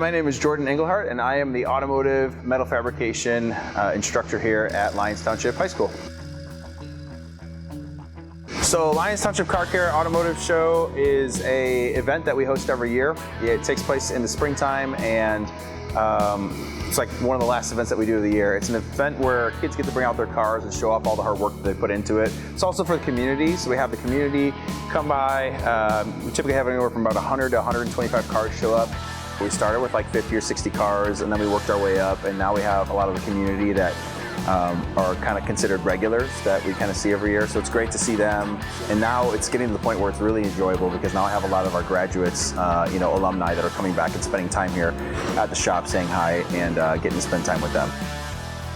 My name is Jordan Engelhardt, and I am the automotive metal fabrication instructor here at Lyons Township High School. So Lyons Township Car Care Automotive Show is an event that we host every year. It takes place in the springtime, and it's like one of the last events that we do of the year. It's an event where kids get to bring out their cars and show off all the hard work that they put into it. It's also for the community, so we have the community come by. We typically have anywhere from about 100 to 125 cars show up. We started with like 50 or 60 cars, and then we worked our way up, and now we have a lot of the community that are kind of considered regulars that we kind of see every year. So it's great to see them, and now it's getting to the point where it's really enjoyable because now I have a lot of our graduates, alumni that are coming back and spending time here at the shop saying hi and getting to spend time with them.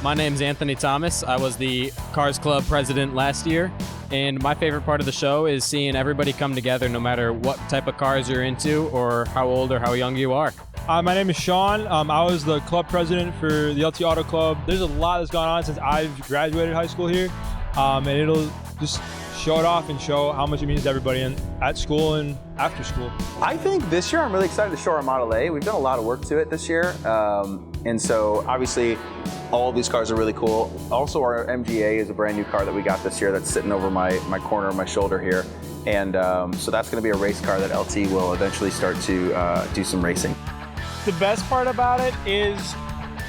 My name's Anthony Thomas. I was the Cars Club president last year, and my favorite part of the show is seeing everybody come together no matter what type of cars you're into or how old or how young you are. My name is Sean. I was the club president for the LT Auto Club. There's a lot that's gone on since I've graduated high school here, and it'll just show it off and show how much it means to everybody at school and after school. I think this year I'm really excited to show our Model A. We've done a lot of work to it this year, and so obviously all of these cars are really cool. Also, our MGA is a brand new car that we got this year that's sitting over my corner of my shoulder here, and so that's going to be a race car that LT will eventually start to do some racing. The best part about it is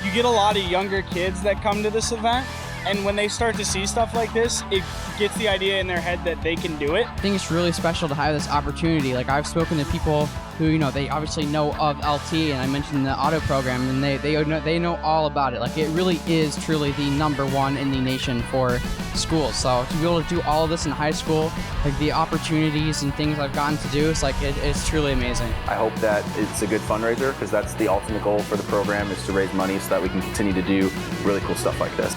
you get a lot of younger kids that come to this event, and when they start to see stuff like this, it gets the idea in their head that they can do it. I think it's really special to have this opportunity. Like, I've spoken to people who, they obviously know of LT, and I mentioned the auto program, and they know all about it. Like, it really is truly the #1 in the nation for schools. So to be able to do all of this in high school, like the opportunities and things I've gotten to do, it's truly amazing. I hope that it's a good fundraiser because that's the ultimate goal for the program, is to raise money so that we can continue to do really cool stuff like this.